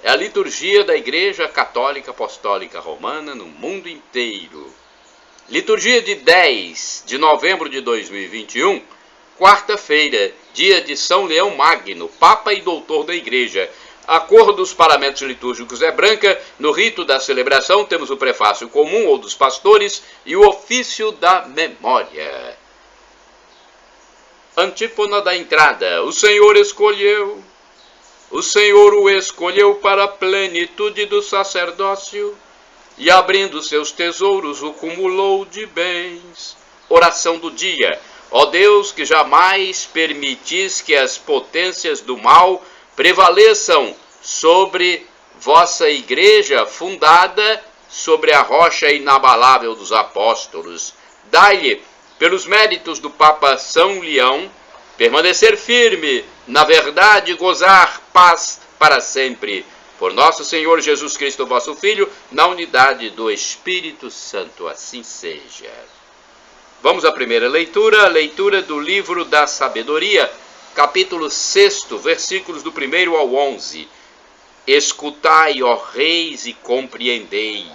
É a liturgia da Igreja Católica Apostólica Romana no mundo inteiro. Liturgia de 10 de novembro de 2021, quarta-feira, dia de São Leão Magno, Papa e Doutor da Igreja. A cor dos paramentos litúrgicos é branca. No rito da celebração temos o prefácio comum ou dos pastores e o ofício da memória. Antífona da entrada. O Senhor o escolheu para a plenitude do sacerdócio e abrindo seus tesouros o cumulou de bens. Oração do dia. Ó Deus, que jamais permitis que as potências do mal prevaleçam sobre vossa igreja fundada sobre a rocha inabalável dos apóstolos. Dai-lhe, pelos méritos do Papa São Leão, permanecer firme na verdade e gozar paz para sempre. Por nosso Senhor Jesus Cristo, vosso Filho, na unidade do Espírito Santo, assim seja. Vamos à primeira leitura, a leitura do livro da Sabedoria, capítulo 6, versículos do 1 ao 11. Escutai, ó reis, e compreendei.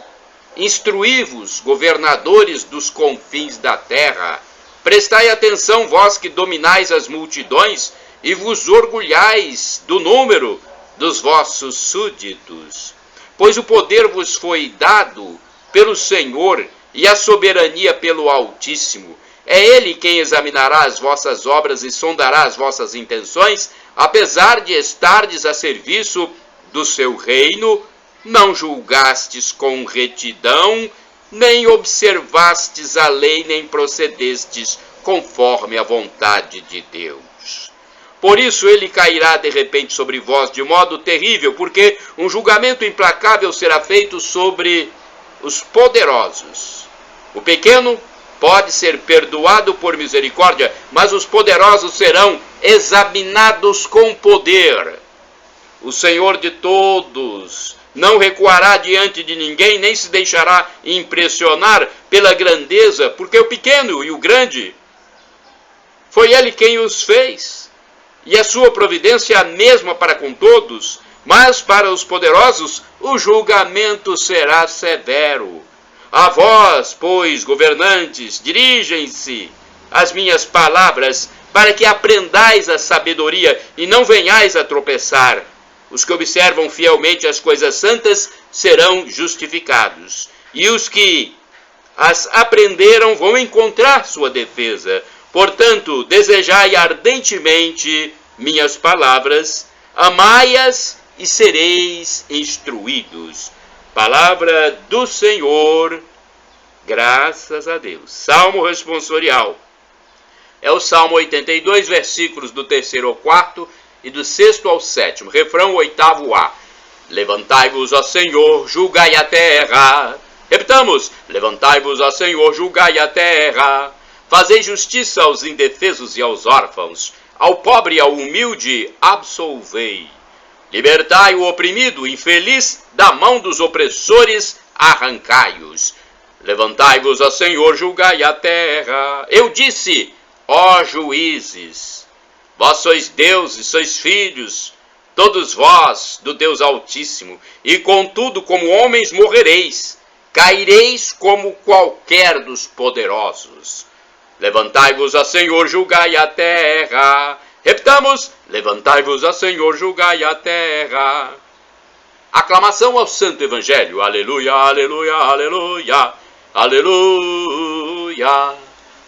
Instruí-vos, governadores dos confins da terra. Prestai atenção, vós que dominais as multidões, e vos orgulhais do número dos vossos súditos. Pois o poder vos foi dado pelo Senhor, e a soberania pelo Altíssimo. É Ele quem examinará as vossas obras e sondará as vossas intenções, apesar de estardes a serviço do seu reino, não julgastes com retidão, nem observastes a lei, nem procedestes conforme a vontade de Deus. Por isso ele cairá de repente sobre vós de modo terrível, porque um julgamento implacável será feito sobre os poderosos. O pequeno pode ser perdoado por misericórdia, mas os poderosos serão examinados com poder. O Senhor de todos não recuará diante de ninguém, nem se deixará impressionar pela grandeza, porque o pequeno e o grande foi Ele quem os fez, e a sua providência é a mesma para com todos, mas para os poderosos o julgamento será severo. A vós, pois, governantes, dirigem-se as minhas palavras, para que aprendais a sabedoria e não venhais a tropeçar. Os que observam fielmente as coisas santas serão justificados, e os que as aprenderam vão encontrar sua defesa. Portanto, desejai ardentemente minhas palavras, amai-as e sereis instruídos. Palavra do Senhor, graças a Deus. Salmo responsorial. É o Salmo 82, versículos do 3º ao 4º e do 6º ao 7º. Refrão 8º-A. Levantai-vos, ó Senhor, julgai a terra. Repitamos. Levantai-vos, ó Senhor, julgai a terra. Fazei justiça aos indefesos e aos órfãos. Ao pobre e ao humilde absolvei. Libertai o oprimido, infeliz, da mão dos opressores arrancai-os. Levantai-vos, ó Senhor, julgai a terra. Eu disse, ó juízes, vós sois deuses, sois filhos, todos vós do Deus Altíssimo, e contudo como homens morrereis, caireis como qualquer dos poderosos. Levantai-vos, ó Senhor, julgai a terra. Repitamos, levantai-vos, ó Senhor, julgai a terra. Aclamação ao Santo Evangelho. Aleluia, aleluia, aleluia, aleluia,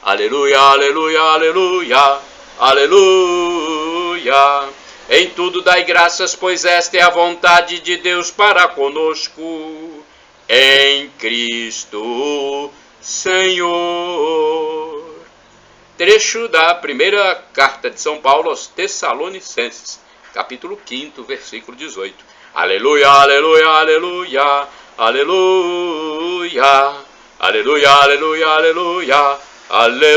aleluia, aleluia, aleluia, aleluia. Em tudo dai graças, pois esta é a vontade de Deus para conosco, em Cristo Senhor. Trecho da primeira carta de São Paulo aos Tessalonicenses, capítulo 5, versículo 18. Aleluia, aleluia, aleluia, aleluia, aleluia, aleluia, aleluia, aleluia.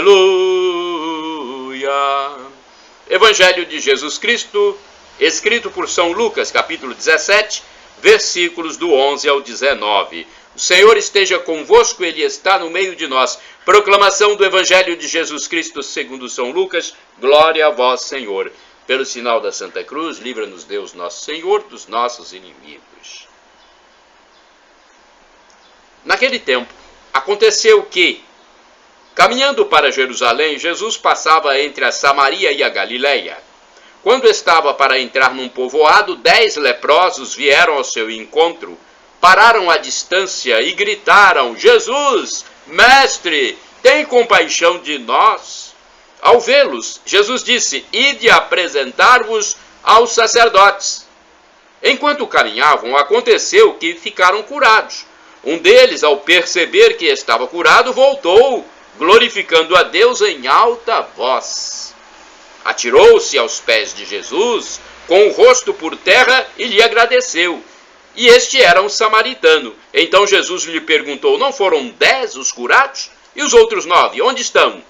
Evangelho de Jesus Cristo, escrito por São Lucas, capítulo 17, versículos do 11 ao 19. O Senhor esteja convosco, Ele está no meio de nós. Proclamação do Evangelho de Jesus Cristo segundo São Lucas. Glória a vós, Senhor. Pelo sinal da Santa Cruz, livra-nos Deus nosso Senhor dos nossos inimigos. Naquele tempo, aconteceu que, caminhando para Jerusalém, Jesus passava entre a Samaria e a Galileia. Quando estava para entrar num povoado, 10 leprosos vieram ao seu encontro, pararam à distância e gritaram: Jesus, mestre, tem compaixão de nós. Ao vê-los, Jesus disse: ide apresentar-vos aos sacerdotes. Enquanto caminhavam, aconteceu que ficaram curados. Um deles, ao perceber que estava curado, voltou, glorificando a Deus em alta voz. Atirou-se aos pés de Jesus, com o rosto por terra, e lhe agradeceu. E este era um samaritano. Então Jesus lhe perguntou: não foram 10 os curados? E os outros 9, onde estão?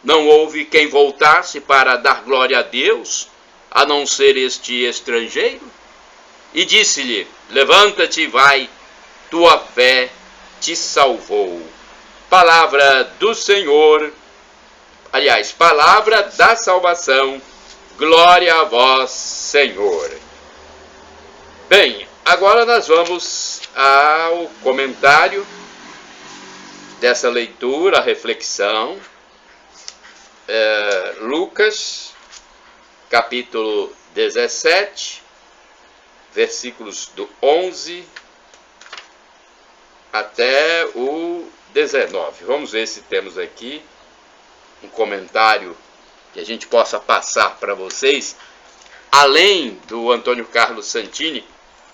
Não houve quem voltasse para dar glória a Deus, a não ser este estrangeiro? E disse-lhe: levanta-te e vai, tua fé te salvou. Palavra do Senhor, aliás, palavra da salvação. Glória a vós, Senhor. Bem, agora nós vamos ao comentário dessa leitura, a reflexão. Lucas, capítulo 17, versículos do 11 até o 19. Vamos ver se temos aqui um comentário que a gente possa passar para vocês, além do Antônio Carlos Santini,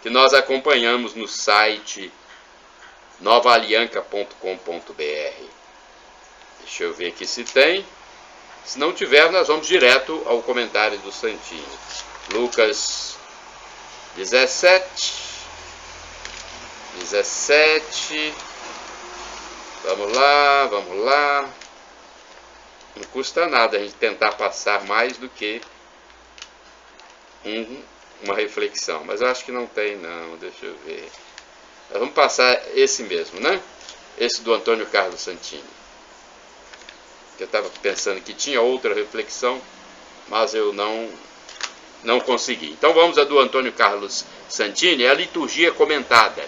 que nós acompanhamos no site novaalianca.com.br. Deixa eu ver aqui se tem. Se não tiver, nós vamos direto ao comentário do Santini. Lucas 17. Vamos lá. Não custa nada a gente tentar passar mais do que uma reflexão. Mas eu acho que não tem, não. Deixa eu ver. Nós vamos passar esse mesmo, né? Esse do Antônio Carlos Santini. Eu estava pensando que tinha outra reflexão, mas eu não consegui. Então vamos a do Antônio Carlos Santini, a liturgia comentada.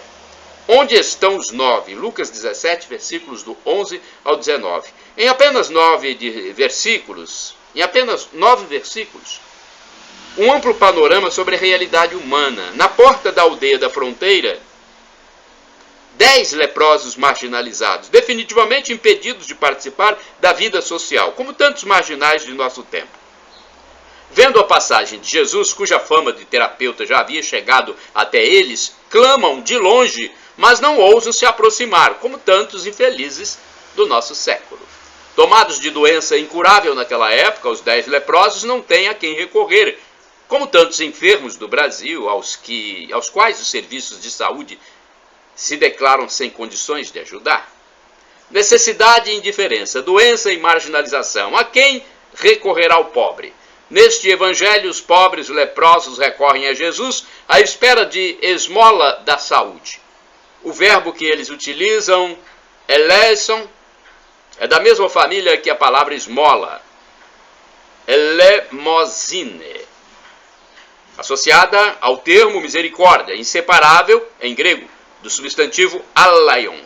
Onde estão os 9? Lucas 17, versículos do 11 ao 19. Em apenas 9 versículos, um amplo panorama sobre a realidade humana. Na porta da aldeia da fronteira, 10 leprosos marginalizados, definitivamente impedidos de participar da vida social, como tantos marginais de nosso tempo. Vendo a passagem de Jesus, cuja fama de terapeuta já havia chegado até eles, clamam de longe, mas não ousam se aproximar, como tantos infelizes do nosso século. Tomados de doença incurável naquela época, os 10 leprosos não têm a quem recorrer, como tantos enfermos do Brasil, aos quais os serviços de saúde se declaram sem condições de ajudar. Necessidade e indiferença, doença e marginalização. A quem recorrerá o pobre? Neste evangelho, os pobres leprosos recorrem a Jesus à espera de esmola da saúde. O verbo que eles utilizam, eleison, é da mesma família que a palavra esmola, elemosine, associada ao termo misericórdia, inseparável, em grego, do substantivo alaion.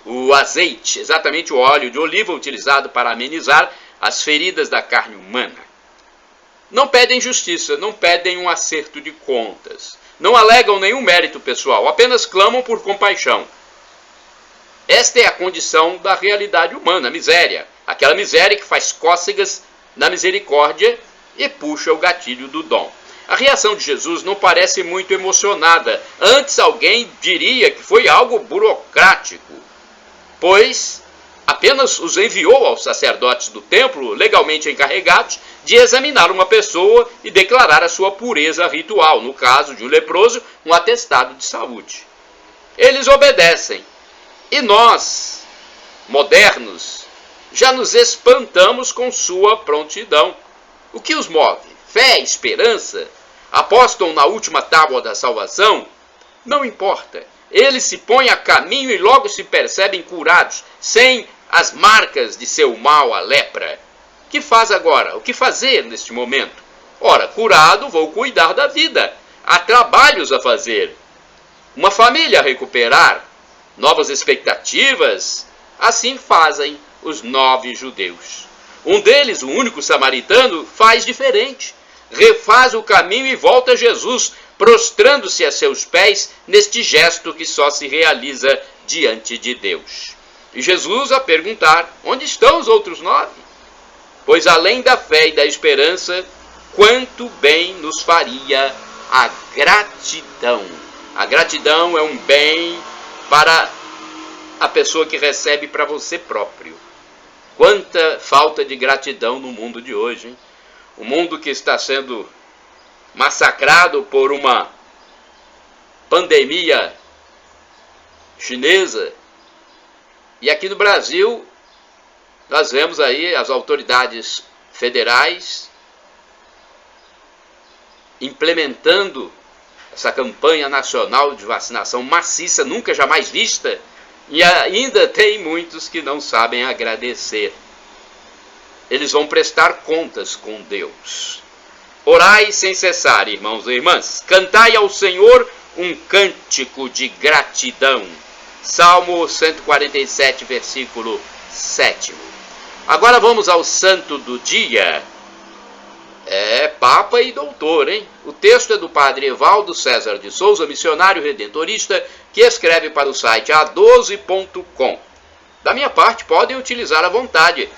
O azeite, exatamente o óleo de oliva utilizado para amenizar as feridas da carne humana. Não pedem justiça, não pedem um acerto de contas, não alegam nenhum mérito pessoal, apenas clamam por compaixão. Esta é a condição da realidade humana, a miséria. Aquela miséria que faz cócegas na misericórdia e puxa o gatilho do dom. A reação de Jesus não parece muito emocionada. Antes alguém diria que foi algo burocrático, pois apenas os enviou aos sacerdotes do templo, legalmente encarregados de examinar uma pessoa e declarar a sua pureza ritual, no caso de um leproso, um atestado de saúde. Eles obedecem. E nós, modernos, já nos espantamos com sua prontidão. O que os move? Fé, esperança? Apostam na última tábua da salvação? Não importa. Eles se põem a caminho e logo se percebem curados, sem as marcas de seu mal, a lepra. que faz agora? O que fazer neste momento? Ora, curado, vou cuidar da vida. Há trabalhos a fazer. Uma família a recuperar. Novas expectativas. Assim fazem os 9 judeus. Um deles, o único samaritano, faz diferente. Refaz o caminho e volta a Jesus, prostrando-se a seus pés neste gesto que só se realiza diante de Deus. E Jesus a perguntar: onde estão os outros 9? Pois além da fé e da esperança, quanto bem nos faria a gratidão. A gratidão é um bem para a pessoa que recebe para você próprio. Quanta falta de gratidão no mundo de hoje, hein? O mundo que está sendo massacrado por uma pandemia chinesa. E aqui no Brasil, nós vemos aí as autoridades federais implementando essa campanha nacional de vacinação maciça, nunca jamais vista, e ainda tem muitos que não sabem agradecer. Eles vão prestar contas com Deus. Orai sem cessar, irmãos e irmãs. Cantai ao Senhor um cântico de gratidão. Salmo 147, versículo 7. Agora vamos ao santo do dia. É Papa e doutor, hein? O texto é do padre Evaldo César de Souza, missionário redentorista, que escreve para o site a12.com. Da minha parte, podem utilizar à vontade,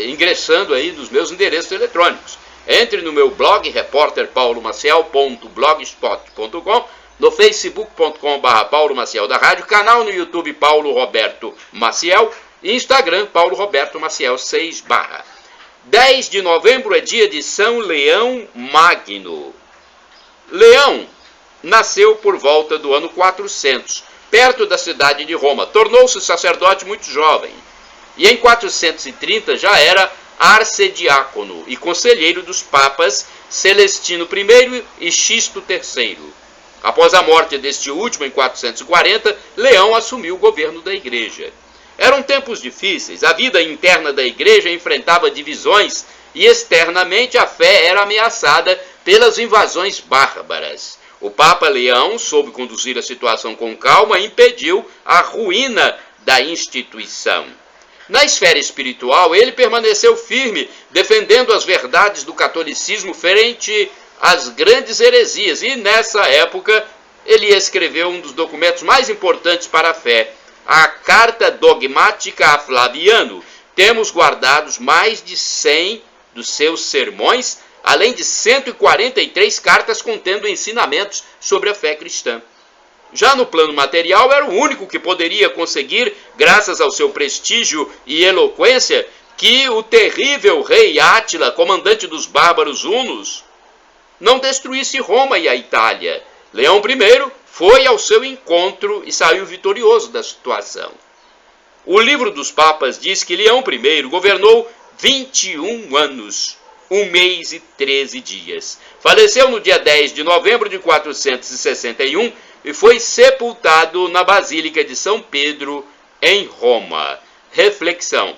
ingressando aí nos meus endereços eletrônicos. Entre no meu blog, repórterpaulomaciel.blogspot.com, no facebook.com/Paulo Maciel da Rádio, canal no YouTube Paulo Roberto Maciel e Instagram Paulo Roberto Maciel 6/. 10 de novembro é dia de São Leão Magno. Leão nasceu por volta do ano 400, perto da cidade de Roma. Tornou-se sacerdote muito jovem e em 430 já era arcediácono e conselheiro dos papas Celestino I e Xisto III. Após a morte deste último em 440, Leão assumiu o governo da igreja. Eram tempos difíceis, a vida interna da igreja enfrentava divisões e externamente a fé era ameaçada pelas invasões bárbaras. O Papa Leão soube conduzir a situação com calma e impediu a ruína da instituição. Na esfera espiritual, ele permaneceu firme, defendendo as verdades do catolicismo frente às grandes heresias, e nessa época ele escreveu um dos documentos mais importantes para a fé, a Carta Dogmática a Flaviano. Temos guardados mais de 100 dos seus sermões, além de 143 cartas contendo ensinamentos sobre a fé cristã. Já no plano material, era o único que poderia conseguir, graças ao seu prestígio e eloquência, que o terrível rei Átila, comandante dos bárbaros hunos, não destruísse Roma e a Itália. Leão I foi ao seu encontro e saiu vitorioso da situação. O livro dos papas diz que Leão I governou 21 anos, 1 mês e 13 dias. Faleceu no dia 10 de novembro de 461 e foi sepultado na Basílica de São Pedro, em Roma. Reflexão.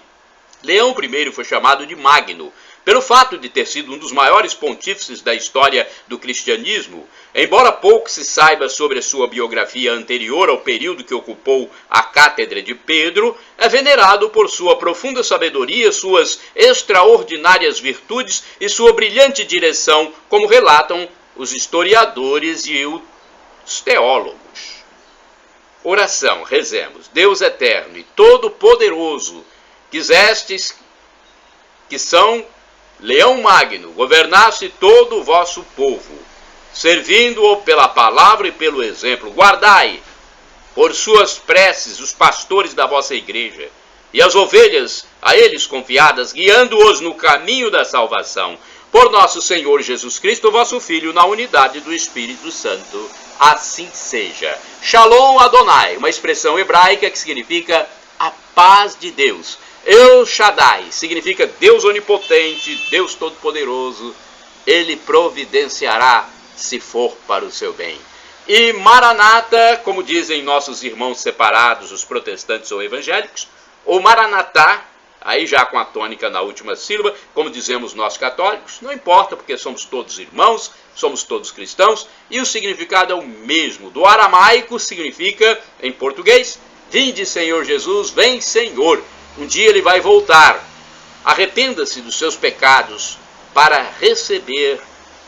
Leão I foi chamado de Magno, pelo fato de ter sido um dos maiores pontífices da história do cristianismo. Embora pouco se saiba sobre a sua biografia anterior ao período que ocupou a cátedra de Pedro, é venerado por sua profunda sabedoria, suas extraordinárias virtudes e sua brilhante direção, como relatam os historiadores e os teólogos. Oração, rezemos. Deus eterno e todo-poderoso, quisestes que São Leão Magno governasse todo o vosso povo, servindo-o pela palavra e pelo exemplo. Guardai por suas preces os pastores da vossa igreja e as ovelhas a eles confiadas, guiando-os no caminho da salvação. Por nosso Senhor Jesus Cristo, vosso Filho, na unidade do Espírito Santo. Assim seja. Shalom Adonai, uma expressão hebraica que significa a paz de Deus. El Shaddai significa Deus onipotente, Deus todo-poderoso. Ele providenciará se for para o seu bem. E Maranata, como dizem nossos irmãos separados, os protestantes ou evangélicos, ou Maranatá, aí já com a tônica na última sílaba, como dizemos nós católicos, não importa, porque somos todos irmãos, somos todos cristãos, e o significado é o mesmo. Do aramaico significa, em português, vinde Senhor Jesus, vem Senhor. Um dia ele vai voltar. Arrependa-se dos seus pecados para receber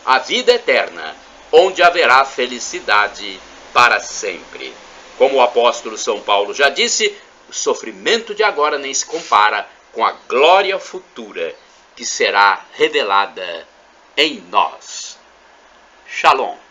a vida eterna, onde haverá felicidade para sempre. Como o apóstolo São Paulo já disse, o sofrimento de agora nem se compara com a glória futura que será revelada em nós. Shalom.